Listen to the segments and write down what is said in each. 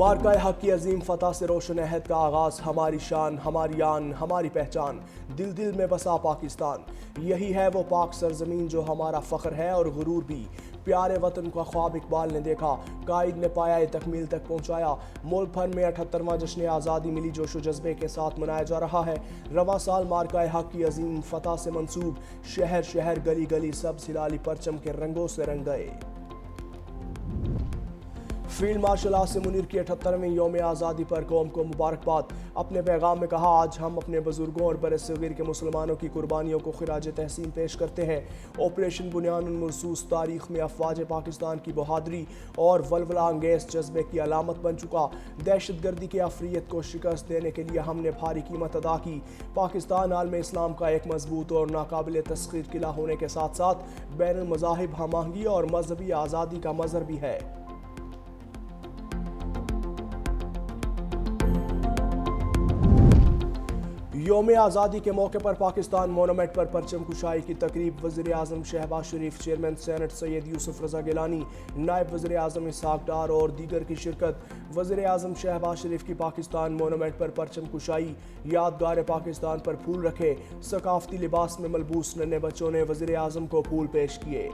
मार्का हक की अजीम फतह से रोशन अहद का आगाज़। हमारी शान, हमारी आन, हमारी पहचान, दिल दिल में बसा पाकिस्तान। यही है वो पाक सरजमीन जो हमारा फ़ख्र है और गुरूर भी। प्यारे वतन का ख्वाब इकबाल ने देखा, कायद ने पाया तकमील तक पहुँचाया। मुल्क भर में 78वां जश्न आज़ादी मिली जोशो जज्बे के साथ मनाया जा रहा है। रवां साल मार्का हक की अजीम फतह से मंसूब शहर शहर गली गली सब हिलाली परचम के रंगों से रंग गए। फील्ड मार्शल आसिम मुनीर की 78वें यौम आज़ादी पर कौम को मुबारकबाद। अपने पैगाम में कहा, आज हम अपने बुजुर्गों और बरसगीर के मुसलमानों की कुर्बानियों को खिराज तहसीन पेश करते हैं। ऑपरेशन बुनियानुल मरसूस तारीख में अफवाज पाकिस्तान की बहादुरी और वलवला अंगेज जज्बे की अलामत बन चुका। दहशत गर्दी के अफरियत को शिकस्त देने के लिए हमने भारी कीमत अदा की। पाकिस्तान आलम इस्लाम का एक मजबूत और नाकाबिल तस्खीर किला होने के साथ साथ बैनुल मज़ाहिब हमआहंगी और मजहबी आज़ादी का मज़हर भी है। यौम आज़ादी के मौके पर पाकिस्तान मोनूमेंट पर परचम कुशाई की तकरीब। वज़ीर आज़म शहबाज शरीफ, चेयरमैन सेनेट सैयद यूसुफ रज़ा गिलानी, नायब वज़ीर आज़म इसहाक डार और दीगर की शिरकत। वज़ीर आज़म शहबाज शरीफ की पाकिस्तान मोनूमेंट पर परचम कुशाई। यादगार पाकिस्तान पर फूल रखे। सकाफती लिबास में मलबूस नन्हे बच्चों ने वज़ीर आज़म को फूल पेश किए।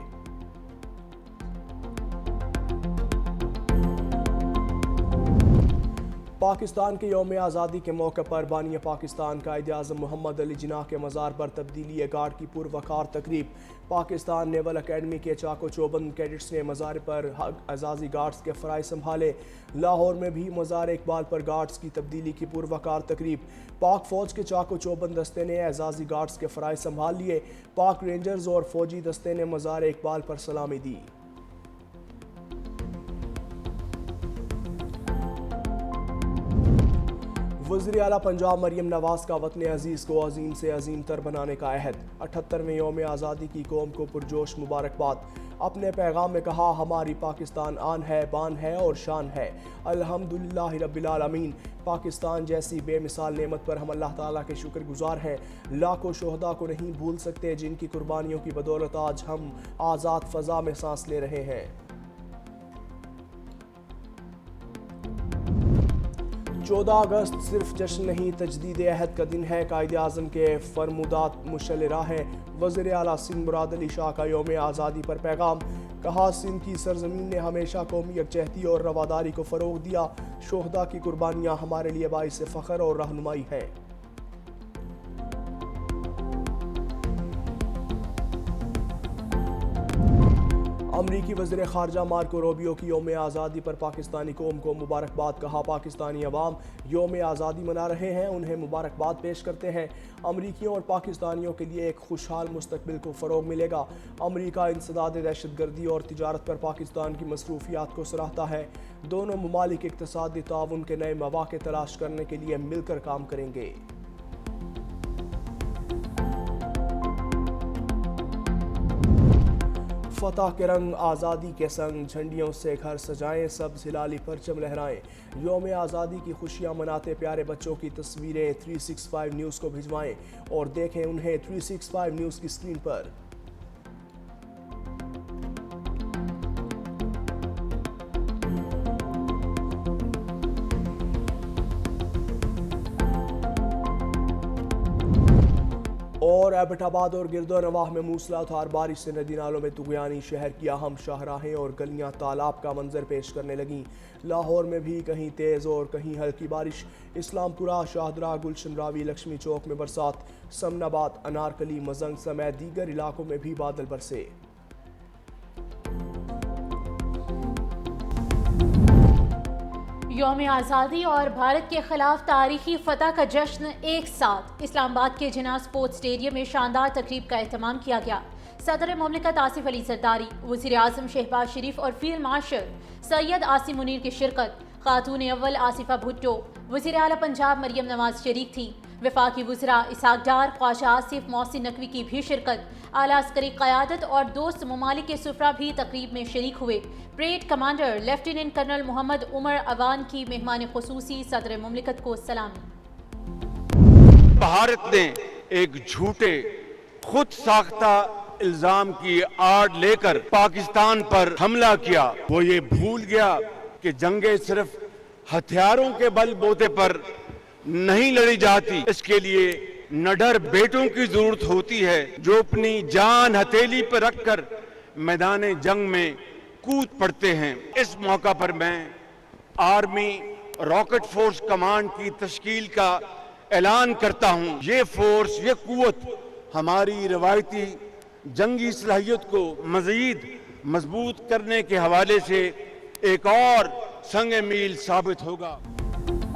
पाकिस्तान के यौम आज़ादी के मौके पर बानी पाकिस्तान कायद आज़म मोहम्मद अली जिन्ना के मज़ार पर तब्दीली गार्ड की पुरवकार तकरीब। पाकिस्तान नेवल अकेडमी के चाको चौबंद कैडेट्स ने मज़ार पर एजाज़ी गार्ड्स के फ़राइज़ संभाले। लाहौर में भी मज़ार इकबाल पर गार्ड्स की तब्दीली की पुरवकार तकरीब। पाक फ़ौज के चाको चौबंद दस्ते ने एजाज़ी गार्ड्स के फ़राइज़ संभाल लिए। पाक रेंजर्स और फ़ौजी दस्ते ने मज़ार इकबाल पर सलामी दी। वज़ीर आला पंजाब मरियम नवाज का वतन अजीज़ को अजीम से अजीम तर बनाने का अहद। 78वें यौम आज़ादी की कौम को पुरजोश मुबारकबाद। अपने पैगाम में कहा, हमारी पाकिस्तान आन है, बान है और शान है। अल्हम्दुलिल्लाह रब्बिल आलमीन। पाकिस्तान जैसी बेमिसाल नेमत पर हम अल्लाह ताला के शुक्रगुजार हैं। लाखों शोहदा को नहीं भूल सकते जिनकी कुर्बानियों की बदौलत आज हम आज़ाद फ़ज़ा में सांस ले रहे हैं। 14 अगस्त सिर्फ जश्न नहीं, तजदीद अहद का दिन है। कायद आज़म के फरमुदात मुशल राह है। वज़ीर आला सिंध मुराद अली शाह का यौम आज़ादी पर पैगाम। कहा, सिंध की सरजमीन ने हमेशा कौमी यकजहती और रवादारी को फ़रोग़ दिया। शोहदा की कुर्बानियाँ हमारे लिए बाइस फ़ख्र और रहनुमाई है। अमरीकी वज़ीर ख़ारजा मार्को रूबियो की यौम आज़ादी पर पाकिस्तानी कौम को मुबारकबाद। कहा, पाकिस्तानी अवाम यौम आज़ादी मना रहे हैं, उन्हें मुबारकबाद पेश करते हैं। अमरीकियों और पाकिस्तानियों के लिए एक खुशहाल मुस्तकबिल को फ़रोग़ मिलेगा। अमरीका इंसदाद दहशतगर्दी और तिजारत पर पाकिस्तान की मसरूफियात को सराहता है। दोनों ममालिक इक़्तिसादी ताउन के नए मौक़े तलाश करने के लिए मिलकर काम करेंगे। फतह के रंग आज़ादी के संग, झंडियों से घर सजाएं, सब हिलाली परचम लहराएं। यौम आज़ादी की खुशियां मनाते प्यारे बच्चों की तस्वीरें 365 न्यूज़ को भिजवाएं और देखें उन्हें 365 न्यूज़ की स्क्रीन पर। और एबटाबाद और गिरदोनवाह में मूसलाधार बारिश से नदी नालों में तुगयानी। शहर की अहम शाहराहें और गलियां तालाब का मंजर पेश करने लगीं। लाहौर में भी कहीं तेज़ और कहीं हल्की बारिश। इस्लामपुरा, शाहदरा, गुलशन रावी, लक्ष्मी चौक में बरसात। समनाबाद, अनारकली, मजंग समेत दीगर इलाकों में भी बादल बरसे। यौम आज़ादी और भारत के खिलाफ तारीखी फतह का जश्न एक साथ। इस्लामाबाद के जिन्ना स्पोर्ट्स स्टेडियम में शानदार तकरीब का एहतमाम किया गया। सदर मुमलिकत आसिफ अली जरदारी, वज़ीर आज़म शहबाज शरीफ और फील्ड मार्शल सैयद आसिम मुनीर की शिरकत। खातून अव्वल आसिफा भुट्टो, वज़ीर आला पंजाब मरियम नवाज शरीक थी। वफाकी वज़रा इसहाक डार, ख्वाजा आसिफ, मोहसिन नकवी की भी शिरकत। आला अस्करी क़यादत और दोस्त ममालिक के सुफरा भी तकरीब में शरीक हुए। Parade commander lieutenant colonel Mohammad Umar Awan की मेहमान खुसूसी सदर मुमलिकत को सलामी। भारत ने एक झूठे खुद साख्ता इल्जाम की आड़ लेकर पाकिस्तान पर हमला किया। वो ये भूल गया कि जंगें सिर्फ हथियारों के बलबूते पर नहीं लड़ी जाती। इसके लिए निडर बेटों की जरूरत होती है जो अपनी जान हथेली पर रखकर मैदान जंग में कूद पड़ते हैं। इस मौका पर मैं आर्मी रॉकेट फोर्स कमांड की तश्कील का ऐलान करता हूं। ये फोर्स, ये कुव्वत हमारी रवायती जंगी सलाहियत को मजीद मजबूत करने के हवाले से एक और संग मील साबित होगा।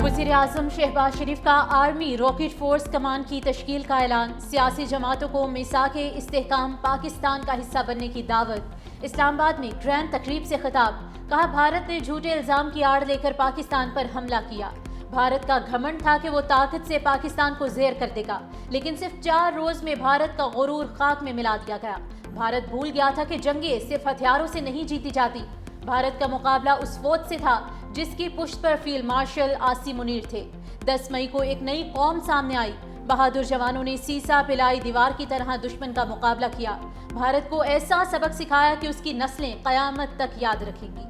वज़ीर-ए-आज़म शहबाज शरीफ का आर्मी रॉकेट फोर्स कमान की तश्कील का ऐलान, सियासी जमातों को मिसाके इस्तेहकाम पाकिस्तान का हिस्सा बनने की दावत। इस्लामाबाद में ग्रैंड तकरीब से खिताब, कहा भारत ने झूठे इल्जाम की आड़ लेकर पाकिस्तान पर हमला किया। भारत का घमंड था कि वो ताकत से पाकिस्तान को ज़ेर कर देगा, लेकिन सिर्फ 4 रोज में भारत का गुरूर खाक में मिला दिया गया। भारत भूल गया था कि जंगें सिर्फ हथियारों से नहीं जीती जाती। भारत का मुकाबला उस फौज से था जिसकी पुश्त पर फील्ड मार्शल आसिम मुनीर थे। 10 मई को एक नई कौम सामने आई। बहादुर जवानों ने सीसा पिलाई दीवार की तरह दुश्मन का मुकाबला किया। भारत को ऐसा सबक सिखाया कि उसकी नस्लें कयामत तक याद रखेंगी।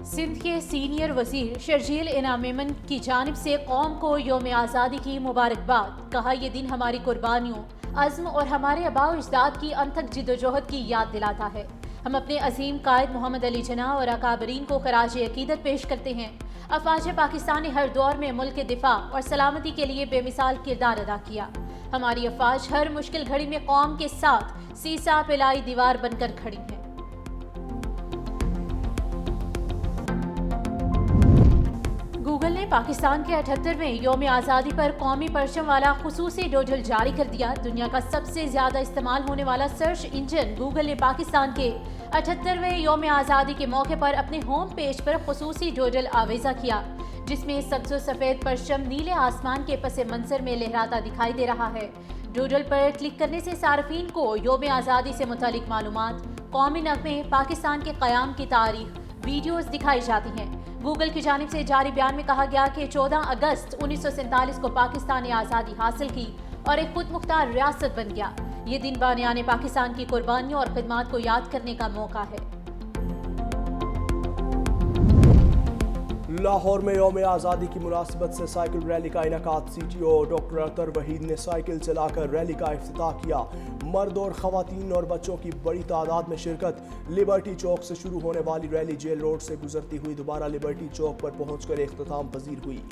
सिंध के सीनियर वजीर शर्जील इनाम मेमन की जानिब से कौम को यौम आज़ादी की मुबारकबाद। कहा, यह दिन हमारी कुर्बानियों, अज़्म और हमारे आबा और अजदाद की अनथक जिद्दोजहद की याद दिलाता है। हम अपने अजीम कायद मोहम्मद अली जिन्ना और अकाबरीन को खराज अकीदत पेश करते हैं। अफवाज पाकिस्तान ने हर दौर में मुल्क के दिफा और सलामती के लिए बेमिसाल किरदार अदा किया। हमारी अफवाज हर मुश्किल घड़ी में कौम के साथ सीसा पिलाई दीवार बनकर खड़ी हैं। गूगल ने पाकिस्तान के 78वें यौम आज़ादी पर कौमी परचम वाला खुसूसी डोडल जारी कर दिया। दुनिया का सबसे ज्यादा इस्तेमाल होने वाला सर्च इंजन गूगल ने पाकिस्तान के 78वें यौम आज़ादी के मौके पर अपने होम पेज पर खुसूसी डोडल आवेजा किया, जिसमें सब्ज़ सफ़ेद परचम नीले आसमान के पस मंजर में लहराता दिखाई दे रहा है। डोडल पर क्लिक करने से सार्फिन को यौम आज़ादी से मुतालिक मालूमात, कौमी नगमे, पाकिस्तान के क़याम की तारीख, वीडियोस दिखाई जाती हैं। गूगल की जानिब से जारी बयान में कहा गया कि 14 अगस्त 1947 को पाकिस्तान ने आज़ादी हासिल की और एक खुद मुख्तार रियासत बन गया। ये दिन बानियाने पाकिस्तान की कुर्बानियों और खिदमात को याद करने का मौका है। लाहौर में यौम आज़ादी की मुनासिबत से साइकिल रैली का इनेकाद। CTO डॉक्टर अतर वहीद ने साइकिल चलाकर रैली का इफ्तिताह किया। मर्द और ख़वातीन और बच्चों की बड़ी तादाद में शिरकत। लिबर्टी चौक से शुरू होने वाली रैली जेल रोड से गुजरती हुई दोबारा लिबर्टी चौक पर पहुंचकर इख्तिताम पजीर हुई।